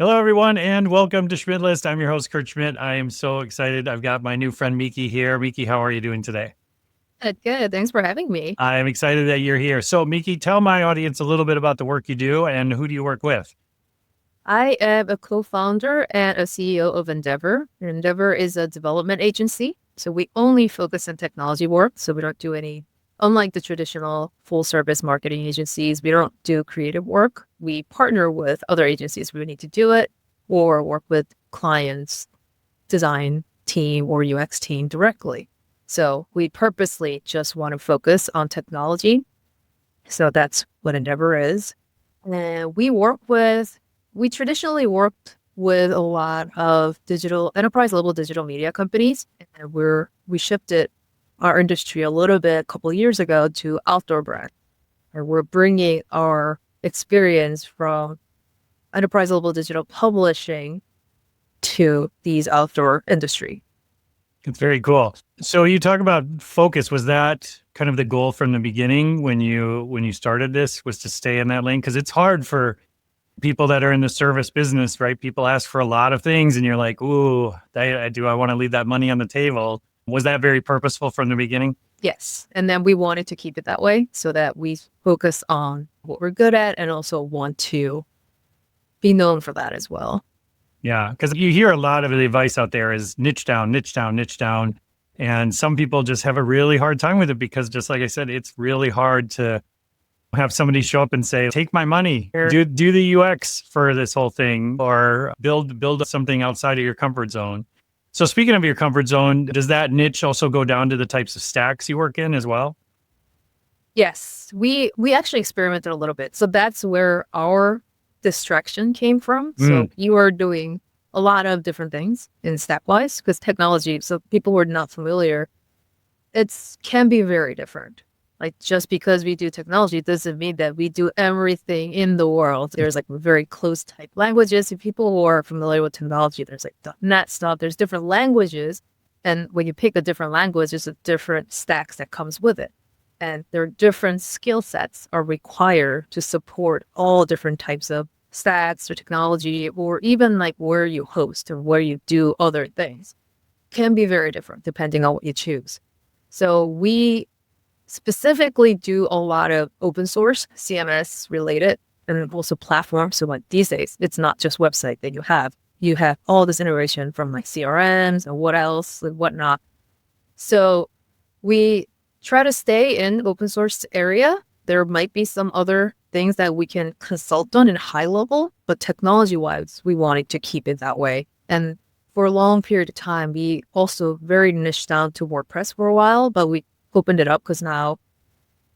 Hello, everyone, and welcome to Schmidt List. I'm your host, Kurt Schmidt. I am so excited. I've got my new friend, Meeky, here. Meeky, how are you doing today? Good, good. Thanks for having me. I'm excited that you're here. So, Meeky, tell my audience a little bit about the work you do and who do you work with? I am a co-founder and a CEO of Endeavor. Endeavor is a development agency. So we only focus on technology work. So we don't do any, unlike the traditional full service marketing agencies, we don't do creative work. We partner with other agencies we need to do it or work with clients, design team or UX team directly. So we purposely just want to focus on technology. So that's what Endeavor is. And we traditionally worked with a lot of digital enterprise level digital media companies. And we shifted our industry a little bit a couple of years ago to outdoor brand. Or we're bringing our experience from enterprise level digital publishing to these outdoor industry. It's very cool. So, you talk about focus. Was that kind of the goal from the beginning when you started this? Was to stay in that lane? Because it's hard for people that are in the service business, right? People ask for a lot of things, and you're like, "Ooh, do I want to leave that money on the table?" Was that very purposeful from the beginning? Yes. And then we wanted to keep it that way so that we focus on what we're good at and also want to be known for that as well. Yeah, because you hear a lot of the advice out there is niche down, niche down, niche down. And some people just have a really hard time with it because, just like I said, it's really hard to have somebody show up and say, take my money, do the UX for this whole thing, or build something outside of your comfort zone. So speaking of your comfort zone, does that niche also go down to the types of stacks you work in as well? Yes, we actually experimented a little bit. So that's where our distraction came from. So Mm, you are doing a lot of different things in stack wise because technology, so people who are not familiar, it's can be very different. Like just because we do technology doesn't mean that we do everything in the world. There's like very close type languages. If people who are familiar with technology, there's like .NET stuff. There's different languages. And when you pick a different language, there's a different stacks that comes with it. And there are different skill sets are required to support all different types of stats or technology, or even like where you host or where you do other things can be very different depending on what you choose. So we specifically do a lot of open source CMS related and also platforms. So like these days, it's not just website that you have. You have all this integration from like CRMs and what else and whatnot. So we try to stay in open source area. There might be some other things that we can consult on in high level, but technology wise, we wanted to keep it that way. And for a long period of time, we also very niche down to WordPress for a while, but we opened it up because now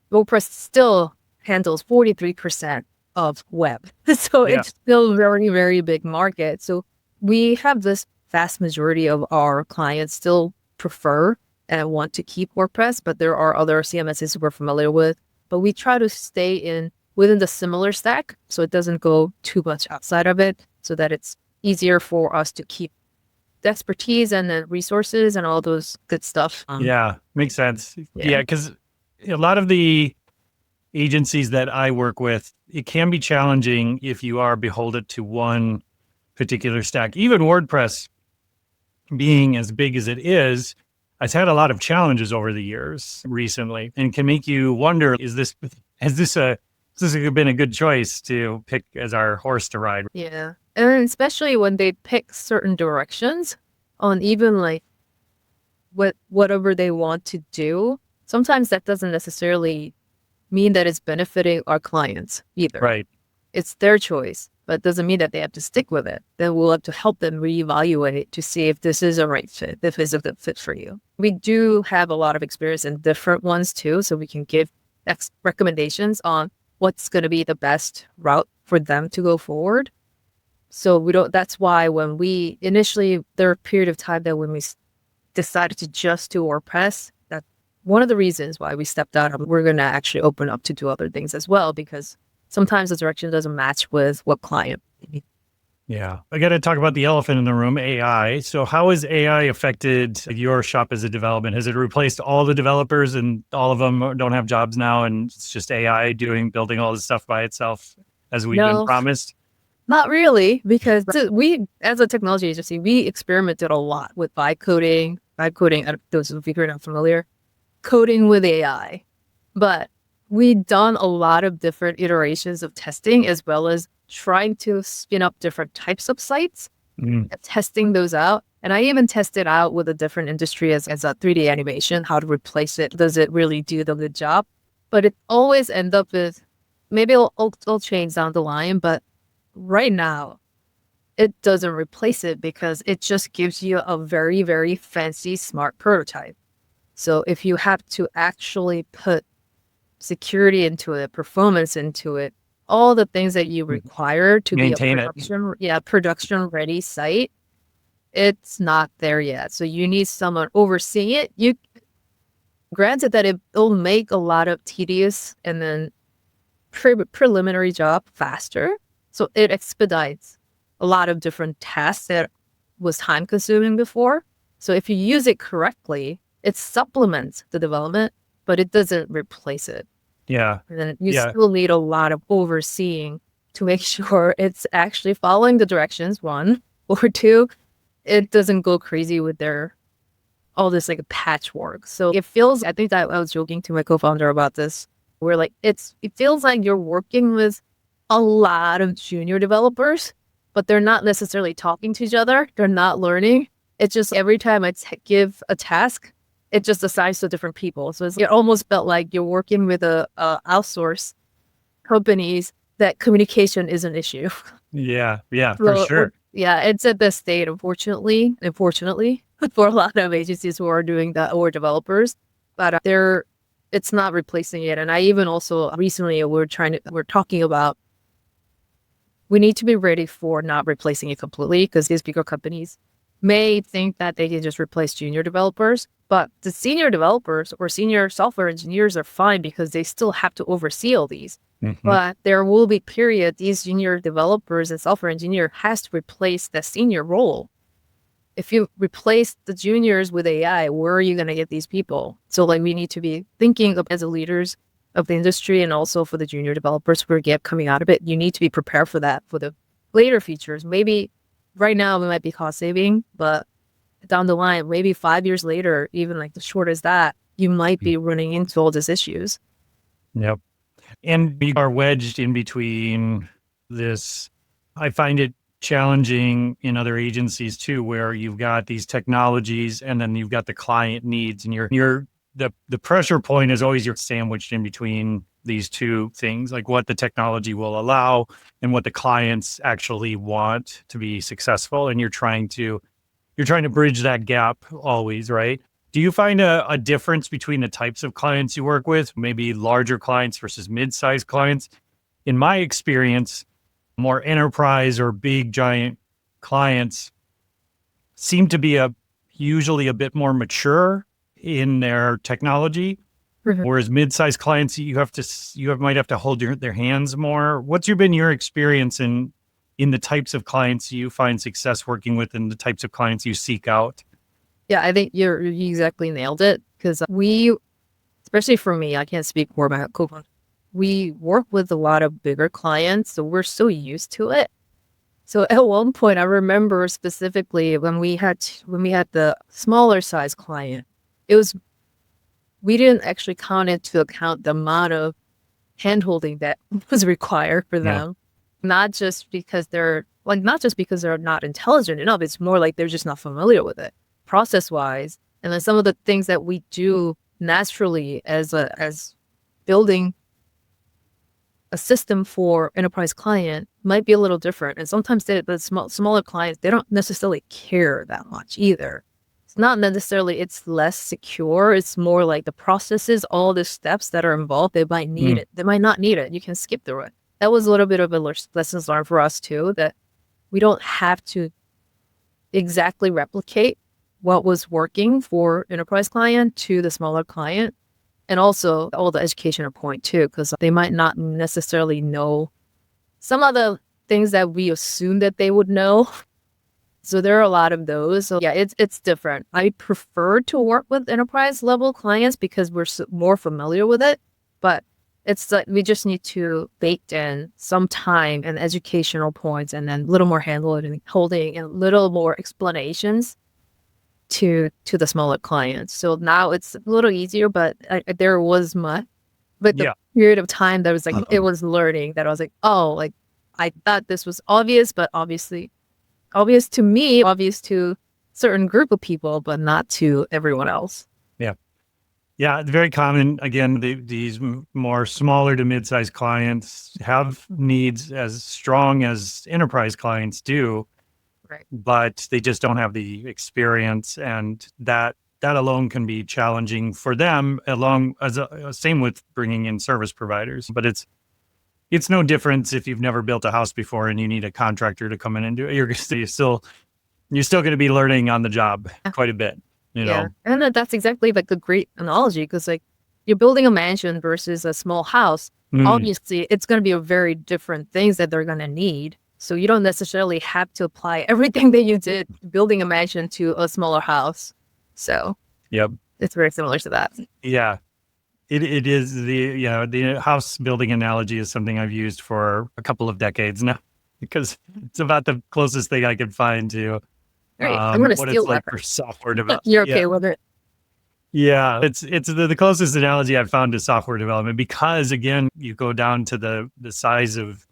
WordPress still handles 43% of web. So yeah. it's still a very, very big market. So we have this vast majority of our clients still prefer and want to keep WordPress, but there are other CMSs we're familiar with. But we try to stay in within the similar stack so it doesn't go too much outside of it so that it's easier for us to keep the expertise and the resources and all those good stuff. Yeah, makes sense. Yeah. Yeah, because a lot of the agencies that I work with, it can be challenging if you are beholden to one particular stack. Even WordPress being as big as it is, has had a lot of challenges over the years recently and can make you wonder, has this been a good choice to pick as our horse to ride? Yeah. And especially when they pick certain directions on even like whatever they want to do, sometimes that doesn't necessarily mean that it's benefiting our clients either. Right. It's their choice, but it doesn't mean that they have to stick with it. Then we'll have to help them reevaluate to see if this is a right fit, if it's a good fit for you. We do have a lot of experience in different ones too, so we can give recommendations on what's going to be the best route for them to go forward. So we don't, that's why when we initially, there a period of time that when we decided to just do WordPress, that's one of the reasons why we stepped out. We're going to actually open up to do other things as well, because sometimes the direction doesn't match with what client. Yeah. I got to talk about the elephant in the room, AI. So how has AI affected your shop as a development? Has it replaced all the developers and all of them don't have jobs now and it's just AI building all this stuff by itself as we've been No, promised? Not really, because we, as a technology agency, we experimented a lot with vibe coding, those of you who are not familiar, coding with AI. But we've done a lot of different iterations of testing, as well as trying to spin up different types of sites, testing those out. And I even tested out with a different industry as a 3D animation, how to replace it. Does it really do the good job? But it always end up with, maybe it'll change down the line, but right now, it doesn't replace it because it just gives you a very, very fancy, smart prototype. So if you have to actually put security into it, performance into it, all the things that you require to Maintain be a production ready site, it's not there yet. So you need someone overseeing it. Granted that it'll make a lot of tedious and then preliminary job faster. So it expedites a lot of different tasks that was time consuming before. So if you use it correctly, it supplements the development, but it doesn't replace it. Yeah. And then you still need a lot of overseeing to make sure it's actually following the directions, one, or two, it doesn't go crazy with all this like patchwork. So it feels, I think that I was joking to my co-founder about this, where like it feels like you're working with a lot of junior developers, but they're not necessarily talking to each other. They're not learning. It's just every time I give a task, it just assigns to different people. So it almost felt like you're working with a outsource companies that communication is an issue. Yeah, for sure. Yeah, it's at this state, unfortunately, for a lot of agencies who are doing that or developers, but it's not replacing it. And I even also recently we're talking about, we need to be ready for not replacing it completely, because these bigger companies may think that they can just replace junior developers, but the senior developers or senior software engineers are fine because they still have to oversee all these. But there will be period these junior developers and software engineer has to replace the senior role. If you replace the juniors with AI, where are you going to get these people? So like we need to be thinking of, as a leaders of the industry, and also for the junior developers who are coming out of it, you need to be prepared for that for the later features. Maybe right now we might be cost saving, but down the line, maybe 5 years later, even like the short as that, you might be running into all these issues. Yep. And we are wedged in between this. I find it challenging in other agencies too, where you've got these technologies and then you've got the client needs, and the pressure point is always you're sandwiched in between these two things, like what the technology will allow and what the clients actually want to be successful. And you're trying to bridge that gap always, right? Do you find a difference between the types of clients you work with, maybe larger clients versus mid-sized clients? In my experience, more enterprise or big giant clients seem to be usually a bit more mature in their technology, whereas mid-sized clients might have to hold their hands more. What's been your experience in the types of clients you find success working with and the types of clients you seek out? Yeah, I think you exactly nailed it, because especially for me, I can't speak for my co-founder, we work with a lot of bigger clients, so we're so used to it. So at one point, I remember specifically when we had the smaller size client, we didn't actually count into account the amount of handholding that was required for them. Not just because they're not intelligent enough. It's more like they're just not familiar with it process-wise. And then some of the things that we do naturally as building a system for enterprise client might be a little different. And sometimes the smaller clients, they don't necessarily care that much either. It's not necessarily it's less secure. It's more like the processes, all the steps that are involved, they might need it. They might not need it. You can skip through it. That was a little bit of a lessons learned for us too, that we don't have to exactly replicate what was working for enterprise client to the smaller client. And also all the educational point too, because they might not necessarily know some of the things that we assume that they would know. So there are a lot of those. So yeah, it's different. I prefer to work with enterprise level clients because we're more familiar with it. But It's like we just need to bake in some time and educational points, and then a little more holding and little more explanations to the smaller clients. So now it's a little easier, but there was much, but the Yeah. period of time that was like, it was learning that I was like, oh, like I thought this was obvious, but obviously obvious to me, obvious to certain group of people, but not to everyone else. Yeah. Yeah. It's very common. Again, these more smaller to mid-sized clients have needs as strong as enterprise clients do, Right. but they just don't have the experience, and that alone can be challenging for them, along as same with bringing in service providers. But it's no difference if you've never built a house before and you need a contractor to come in and do it. You're still going to be learning on the job quite a bit, you Yeah. know. And that's exactly like a great analogy, because like you're building a mansion versus a small house. Obviously, it's going to be a very different things that they're going to need. So you don't necessarily have to apply everything that you did building a mansion to a smaller house. So Yep. it's very similar to that. Yeah. It is the house building analogy is something I've used for a couple of decades now, because it's about the closest thing I can find to Great. I'm going to what steal it's like that. for software development. You're okay with it? Yeah, it's the closest analogy I've found to software development, because again, you go down to the size of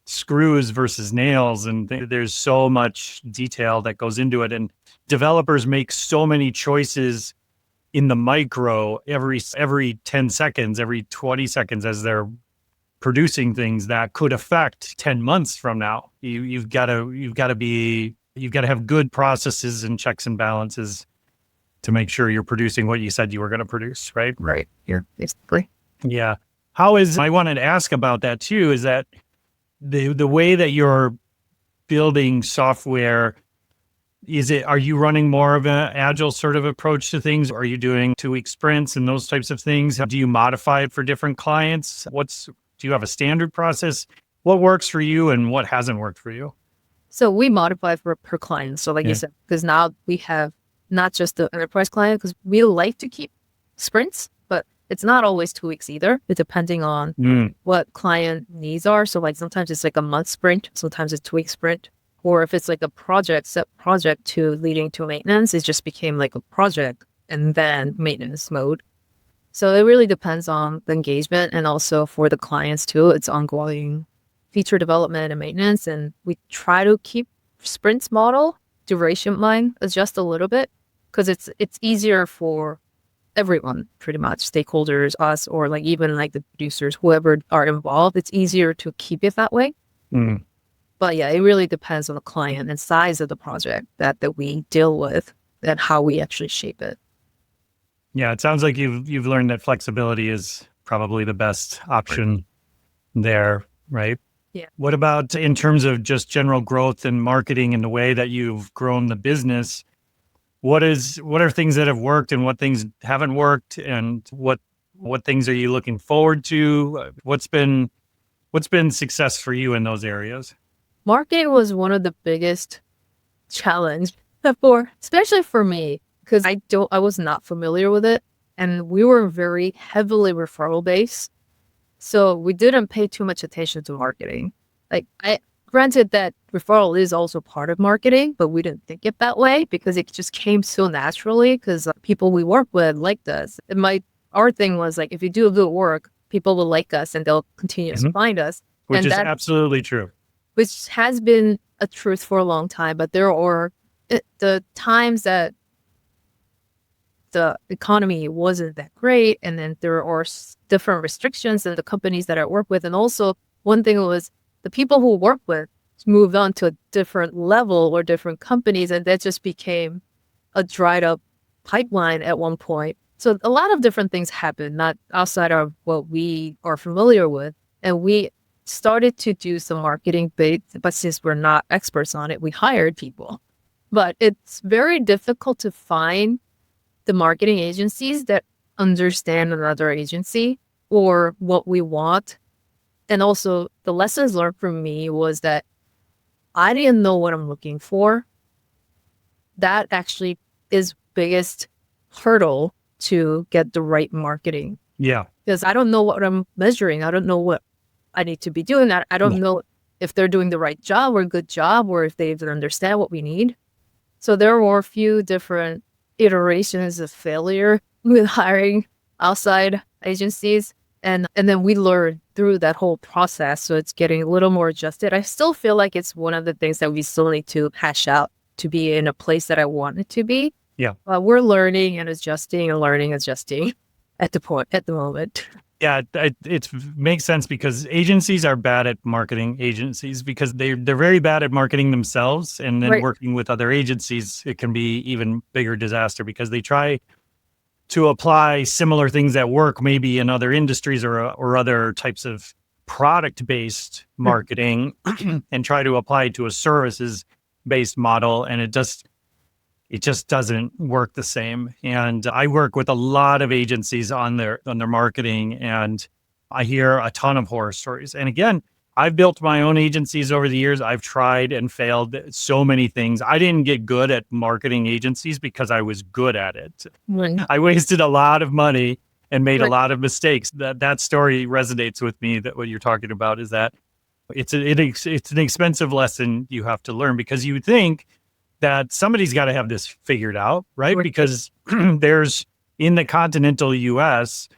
screws versus nails, and there's so much detail that goes into it, and developers make so many choices in the micro every 10 seconds, every 20 seconds as they're producing things that could affect 10 months from now. You've got to have good processes and checks and balances to make sure you're producing what you said you were going to produce, right? Right. Here, basically. Yeah. I wanted to ask about that too, is that the way that you're building software, are you running more of an agile sort of approach to things? Are you doing 2-week sprints and those types of things? Do you modify it for different clients? Do you have a standard process? What works for you and what hasn't worked for you? So we modify for per client. So like Yeah. you said, because now we have not just the enterprise client, because we like to keep sprints, but it's not always 2 weeks either. It's depending on what client needs are. So like sometimes it's like a month sprint, sometimes it's 2-week sprint. Or if it's like a set project to leading to maintenance, it just became like a project and then maintenance mode. So it really depends on the engagement, and also for the clients too, it's ongoing feature development and maintenance. And we try to keep sprints model duration line adjust a little bit, because it's easier for everyone, pretty much stakeholders, us, or like even like the producers, whoever are involved. It's easier to keep it that way. But yeah, it really depends on the client and size of the project that we deal with and how we actually shape it. Yeah, it sounds like you've learned that flexibility is probably the best option there, right? Yeah. What about in terms of just general growth and marketing and the way that you've grown the business? What are things that have worked and what things haven't worked, and what things are you looking forward to? What's been success for you in those areas? Marketing was one of the biggest challenge especially for me, because I was not familiar with it, and we were very heavily referral based. So we didn't pay too much attention to marketing. Like, granted that referral is also part of marketing, but we didn't think it that way because it just came so naturally, because people we work with liked us. Our thing was like, if you do good work, people will like us and they'll continue to find us. Which and is that, absolutely true. which has been a truth for a long time. But there are the times that the economy wasn't that great, and then there are different restrictions in the companies that I work with. And also one thing was the people who work with moved on to a different level or different companies, and that just became a dried up pipeline at one point. So a lot of different things happened, not outside of what we are familiar with. And we started to do some marketing bits, but since we're not experts on it, we hired people. But it's very difficult to find the marketing agencies that understand another agency or what we want. And also the lessons learned from me was that I didn't know what I'm looking for. That actually is biggest hurdle to get the right marketing Yeah. because I don't know what I'm measuring. I don't know what I need to be doing. I Yeah. don't know if they're doing the right job or a good job, or if they even understand what we need. So there were a few different iterations of failure with hiring outside agencies. And then we learned through that whole process. So it's getting a little more adjusted. I still feel like it's one of the things that we still need to hash out to be in a place that I want it to be. Yeah. We're learning and adjusting and learning, adjusting at the moment. Yeah, it makes sense because agencies are bad at marketing agencies because they're very bad at marketing themselves, and then Right. working with other agencies, it can be even bigger disaster because they try to apply similar things that work maybe in other industries or other types of product-based marketing and try to apply it to a services-based model, and it just doesn't work the same. And I work with a lot of agencies on their marketing, and I hear a ton of horror stories. And again, I've built my own agencies over the years. I've tried and failed so many things. I didn't get good at marketing agencies because I was good at it. Right. I wasted a lot of money and made a Right. lot of mistakes. That story resonates with me. That what you're talking about is that it's an expensive lesson you have to learn, because you would think that somebody's got to have this figured out, right? Right. Because there's in the continental US,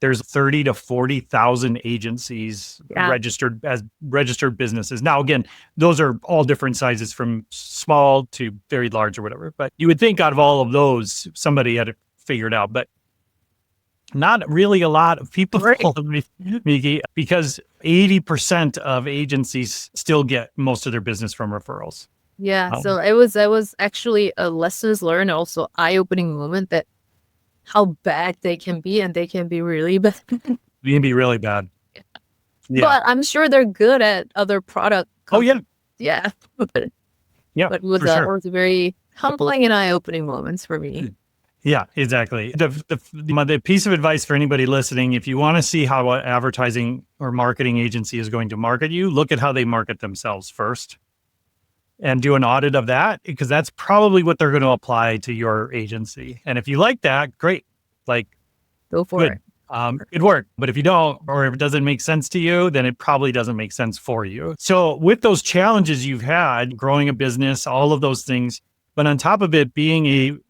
there's 30 to 40,000 agencies Yeah. registered businesses. Now, again, those are all different sizes from small to very large or whatever. But you would think out of all of those, somebody had it figured out, but not really a lot of people, Right. Meeky, because 80% of agencies still get most of their business from referrals. Yeah, so it was actually a lessons learned, also eye-opening moment that how bad they can be, and they can be really bad. It can be really bad. Yeah. But I'm sure they're good at other product. Oh, yeah. Yeah. But Yeah, it was for sure. very humbling and eye-opening moments for me. Yeah, exactly. The piece of advice for anybody listening, if you want to see how an advertising or marketing agency is going to market you, look at how they market themselves first and do an audit of that, because that's probably what they're going to apply to your agency. And if you like that, great. Like, Go for good. it. It worked. But if you don't, or if it doesn't make sense to you, then it probably doesn't make sense for you. So with those challenges you've had, growing a business, all of those things, but on top of it, being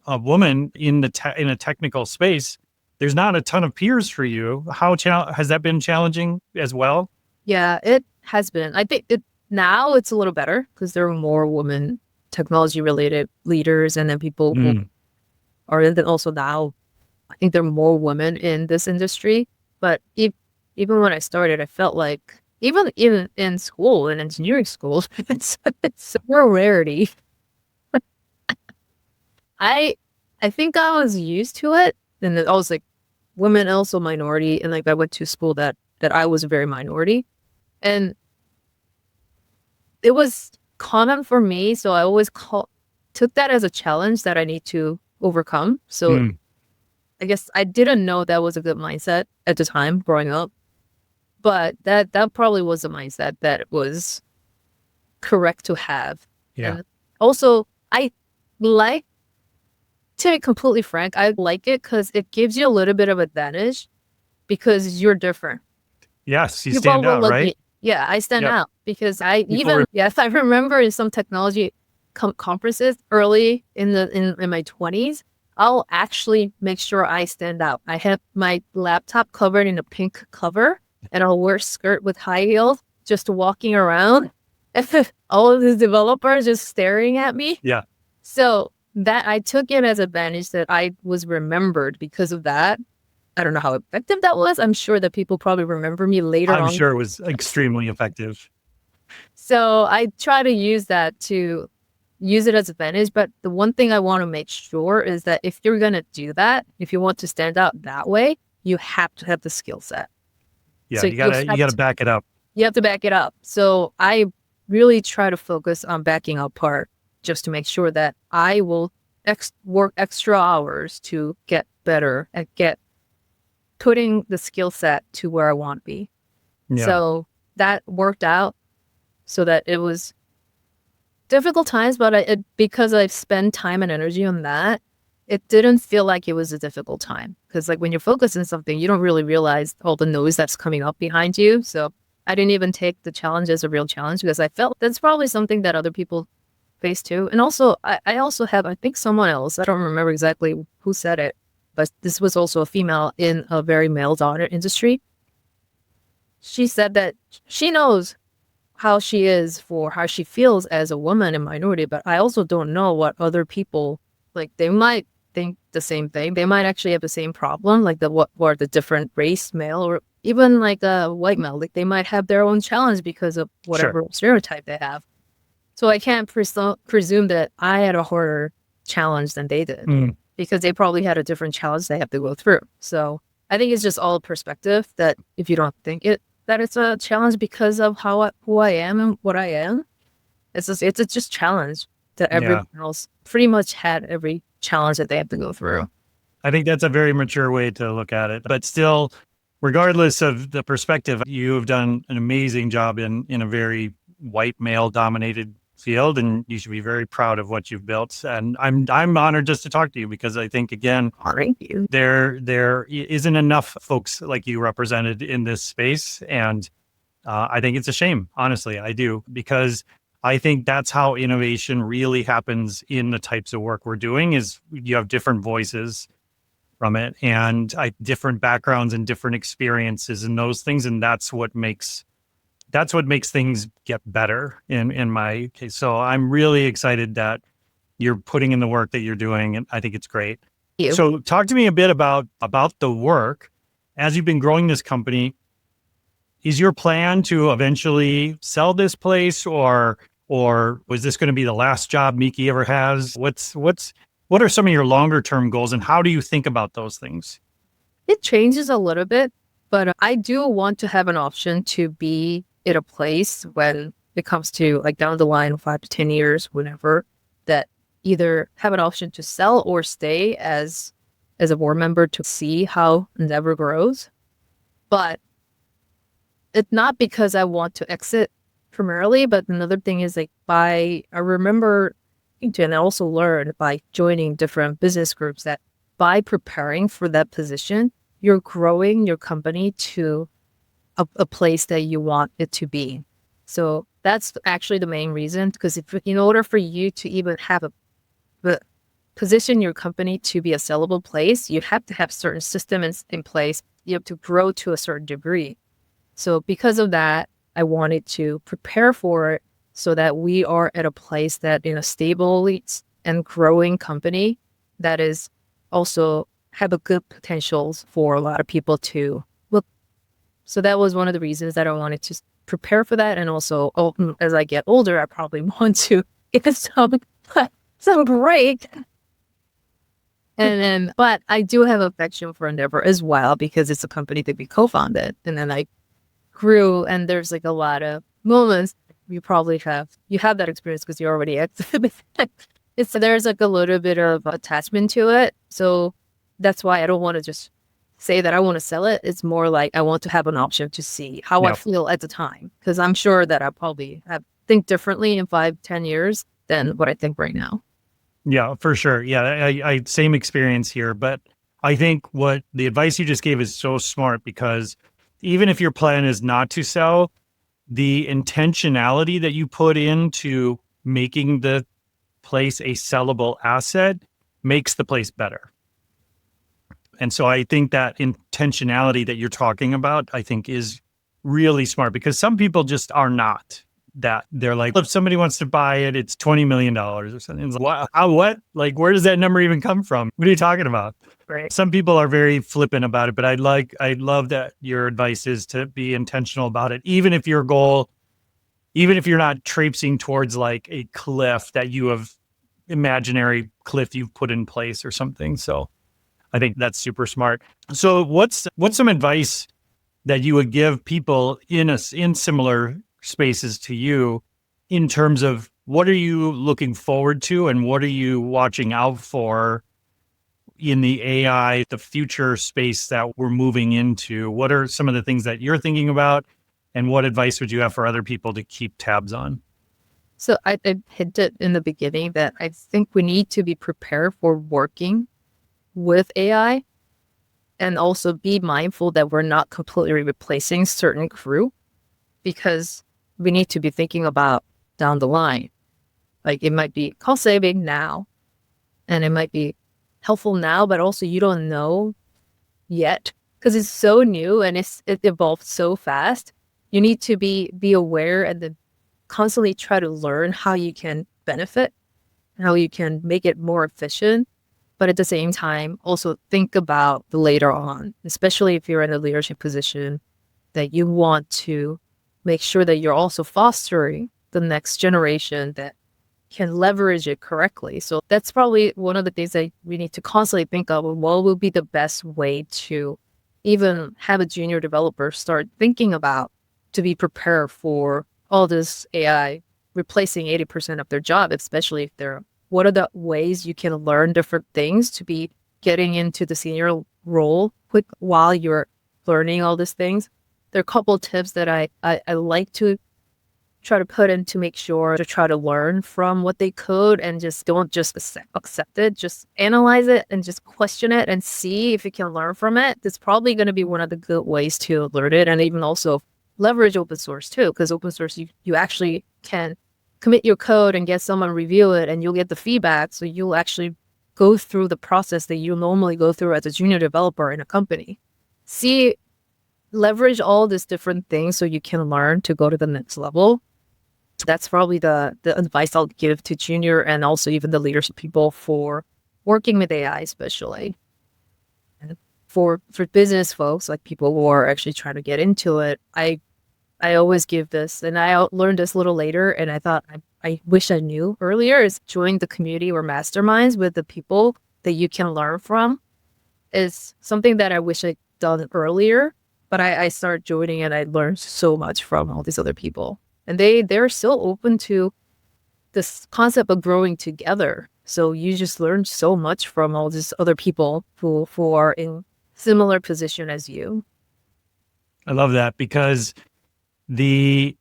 a woman in in a technical space, there's not a ton of peers for you. How has that been challenging as well? Yeah, it has been. I think now it's a little better because there are more women technology-related leaders, and then people who are, and then also now I think there are more women in this industry. But even when I started, I felt like even in school, in engineering school, it's a rarity. I think I was used to it, and I was like, women also minority, and like I went to school that I was a very minority, and it was common for me. So I always took that as a challenge that I need to overcome. So I guess I didn't know that was a good mindset at the time growing up, but that probably was a mindset that was correct to have. Yeah. And also, I like, to be completely frank, I like it because it gives you a little bit of advantage because you're different. Yes, you People stand will out, look right? at- Yeah, I stand Yep. out because I People if I remember in some technology conferences early in my 20s, I'll actually make sure I stand out. I have my laptop covered in a pink cover, and I'll wear a skirt with high heels just walking around. All of these developers just staring at me. Yeah. So that I took it as advantage that I was remembered because of that. I don't know how effective that was. I'm sure that people probably remember me later on. I'm sure it was extremely effective. So I try to use it as advantage. But the one thing I want to make sure is that if you're going to do that, if you want to stand out that way, you have to have the skill set. Yeah, So you gotta back it up. You have to back it up. So I really try to focus on backing up part, just to make sure that I will work extra hours to get better at putting the skill set to where I want to be. Yeah. So that worked out, so that it was difficult times, but because I've spent time and energy on that, it didn't feel like it was a difficult time. Because like when you're focused on something, you don't really realize all the noise that's coming up behind you. So I didn't even take the challenge as a real challenge because I felt that's probably something that other people face too. And also, I also have, I think someone else, I don't remember exactly who said it, but this was also a female in a very male-dominated industry. She said that she knows how she is for how she feels as a woman in minority, but I also don't know what other people, like they might think the same thing. They might actually have the same problem, like what were the different race, male, or even like a white male. Like they might have their own challenge because of whatever stereotype they have. So I can't presume that I had a harder challenge than they did because they probably had a different challenge they have to go through. So I think it's just all perspective that if you don't think that it's a challenge because of who I am and what I am, it's just challenge that everyone else pretty much had every challenge that they have to go through. I think that's a very mature way to look at it. But still, regardless of the perspective, you've done an amazing job in a very white male dominated field, and you should be very proud of what you've built. And I'm honored just to talk to you because I think, again, Thank you. there isn't enough folks like you represented in this space. And I think it's a shame, honestly, I do, because I think that's how innovation really happens in the types of work we're doing is you have different voices from it and different backgrounds and different experiences and those things. And that's what makes things get better in my case. So I'm really excited that you're putting in the work that you're doing. And I think it's great. Thank you. So talk to me a bit about the work as you've been growing this company. Is your plan to eventually sell this place or was this going to be the last job Meeky ever has? What are some of your longer term goals and how do you think about those things? It changes a little bit, but I do want to have an option to be in a place when it comes to like down the line 5 to 10 years, whenever, that either have an option to sell or stay as a board member to see how Endeavor grows. But it's not because I want to exit primarily, but another thing is like I remember and I also learned by joining different business groups that by preparing for that position, you're growing your company to a place that you want it to be. So that's actually the main reason, because in order for you to even have position your company to be a sellable place, you have to have certain systems in place. You have to grow to a certain degree. So because of that, I wanted to prepare for it so that we are at a place that in a stable and growing company that is also have a good potentials for a lot of people to look. So that was one of the reasons that I wanted to prepare for that. And also, as I get older, I probably want to get some break. And then, but I do have affection for Endeavor as well because it's a company that we co-founded. And then I grew, and there's like a lot of moments you have that experience because you already exited. There's like a little bit of attachment to it. So that's why I don't want to just say that I want to sell it. It's more like I want to have an option to see how I feel at the time. Because I'm sure that I probably think differently in 5-10 years than what I think right now. Yeah, for sure. Yeah, I same experience here. But I think what the advice you just gave is so smart because even if your plan is not to sell, the intentionality that you put into making the place a sellable asset makes the place better. And so I think that intentionality that you're talking about, I think is really smart because some people just are not that. They're like, if somebody wants to buy it, it's $20 million or something. It's like, what? Like, where does that number even come from? What are you talking about? Right. Some people are very flippant about it, but I love that your advice is to be intentional about it. Even if your goal, even if you're not traipsing towards like a cliff that you have imaginary cliff you've put in place or something. So I think that's super smart. So what's some advice that you would give people in similar spaces to you in terms of what are you looking forward to and what are you watching out for in the AI, the future space that we're moving into? What are some of the things that you're thinking about and what advice would you have for other people to keep tabs on? So I hinted in the beginning that I think we need to be prepared for working with AI, and also be mindful that we're not completely replacing certain crew, because we need to be thinking about down the line. Like it might be cost saving now and it might be helpful now, but also you don't know yet because it's so new and it evolves so fast. You need to be aware and then constantly try to learn how you can benefit, how you can make it more efficient. But at the same time, also think about the later on, especially if you're in a leadership position, that you want to make sure that you're also fostering the next generation that can leverage it correctly. So that's probably one of the things that we need to constantly think of. What will be the best way to even have a junior developer start thinking about to be prepared for all this AI replacing 80% of their job, especially if they're, what are the ways you can learn different things to be getting into the senior role quick while you're learning all these things. There are a couple tips that I like to try to put in to make sure to try to learn from what they code and just don't just accept it. Just analyze it and just question it and see if you can learn from it. That's probably going to be one of the good ways to learn it, and even also leverage open source too, because open source, you actually can commit your code and get someone review it and you'll get the feedback. So you'll actually go through the process that you normally go through as a junior developer in a company. Leverage all these different things so you can learn to go to the next level. That's probably the advice I'll give to junior and also even the leadership people for working with AI, especially. And for business folks, like people who are actually trying to get into it, I always give this, and I learned this a little later, and I thought I wish I knew earlier, is join the community or masterminds with the people that you can learn from. Is something that I wish I'd done earlier, but I started joining and I learned so much from all these other people. And they're still open to this concept of growing together. So you just learn so much from all these other people who are in similar position as you. I love that, because in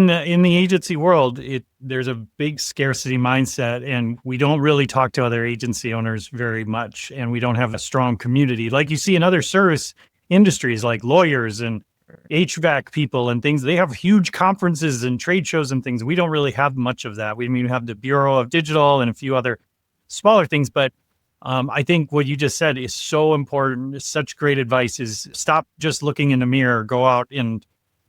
the agency world, there's a big scarcity mindset, and we don't really talk to other agency owners very much, and we don't have a strong community like you see in other service industries like lawyers and HVAC people and things. They have huge conferences and trade shows and things. We don't really have much of that. We have the Bureau of Digital and a few other smaller things, but I think what you just said is so important. It's such great advice, is stop just looking in the mirror, go out and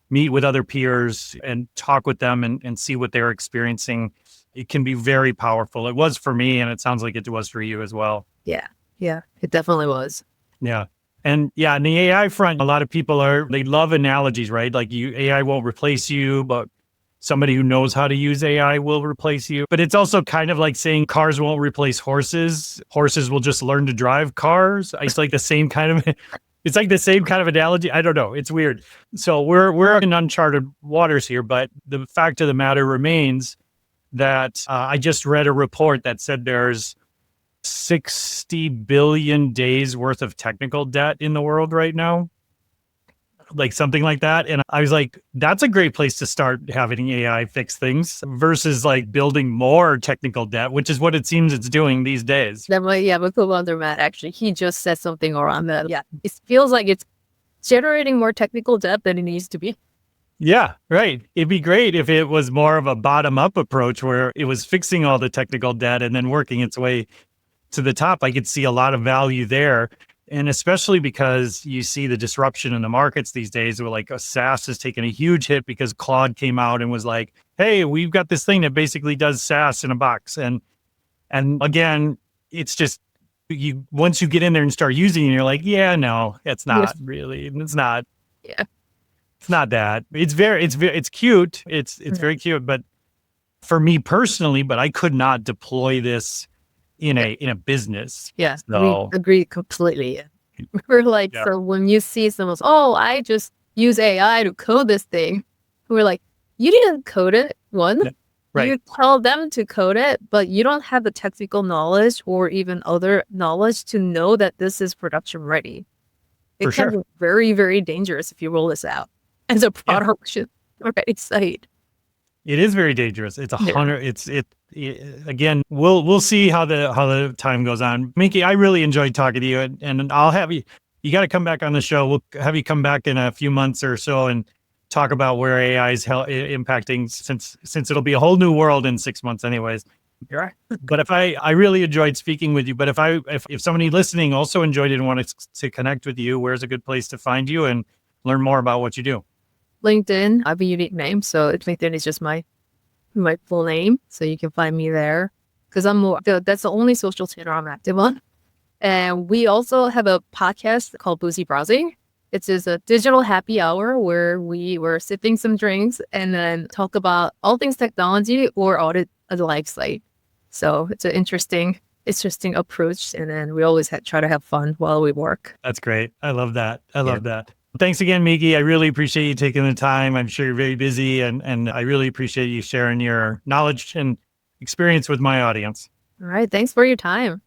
meet with other peers and talk with them and see what they're experiencing. It can be very powerful. It was for me, and it sounds like it was for you as well. Yeah, it definitely was. Yeah. And yeah, in the AI front, a lot of people they love analogies, right? Like AI won't replace you, but somebody who knows how to use AI will replace you. But it's also kind of like saying cars won't replace horses. Horses will just learn to drive cars. It's like the same kind of analogy. I don't know. It's weird. So we're in uncharted waters here, but the fact of the matter remains that I just read a report that said there's 60 billion days worth of technical debt in the world right now, like something like that. And I was like, that's a great place to start having AI fix things versus like building more technical debt, which is what it seems it's doing these days. But co-founder Matt, actually, he just said something around that. Yeah, it feels like it's generating more technical debt than it needs to be. Yeah, right. It'd be great if it was more of a bottom-up approach where it was fixing all the technical debt and then working its way to the top. I could see a lot of value there. And especially because you see the disruption in the markets these days, where like SaaS has taken a huge hit because Claude came out and was like, hey, we've got this thing that basically does SaaS in a box. And again, it's just, once you get in there and start using it, you're like, yeah, no, it's not really. It's not. Yeah. It's not that. It's cute. It's very cute. But for me personally, but I could not deploy this in a business. Yeah, so, we agree completely. We're like, so when you see someone, I just use AI to code this thing, we're like, you didn't code it. Right. You tell them to code it, but you don't have the technical knowledge or even other knowledge to know that this is production ready. It can be very, very dangerous if you roll this out as a production ready site. It is very dangerous. It's Yeah. 100. Again. We'll see how the time goes on. Meeky, I really enjoyed talking to you, and I'll have you. You got to come back on the show. We'll have you come back in a few months or so and talk about where AI is impacting, since it'll be a whole new world in 6 months, anyways. Yeah. But if I really enjoyed speaking with you. But if somebody listening also enjoyed it and wanted to connect with you, where's a good place to find you and learn more about what you do? LinkedIn, I have a unique name, so LinkedIn is just my full name, so you can find me there because that's the only social channel I'm active on. And we also have a podcast called Boozy Browsing. It's just a digital happy hour where we were sipping some drinks and then talk about all things technology or audit a live site. So it's an interesting approach, and then we always try to have fun while we work. That's great. I love that. I love that. Thanks again, Meeky. I really appreciate you taking the time. I'm sure you're very busy, and I really appreciate you sharing your knowledge and experience with my audience. All right. Thanks for your time.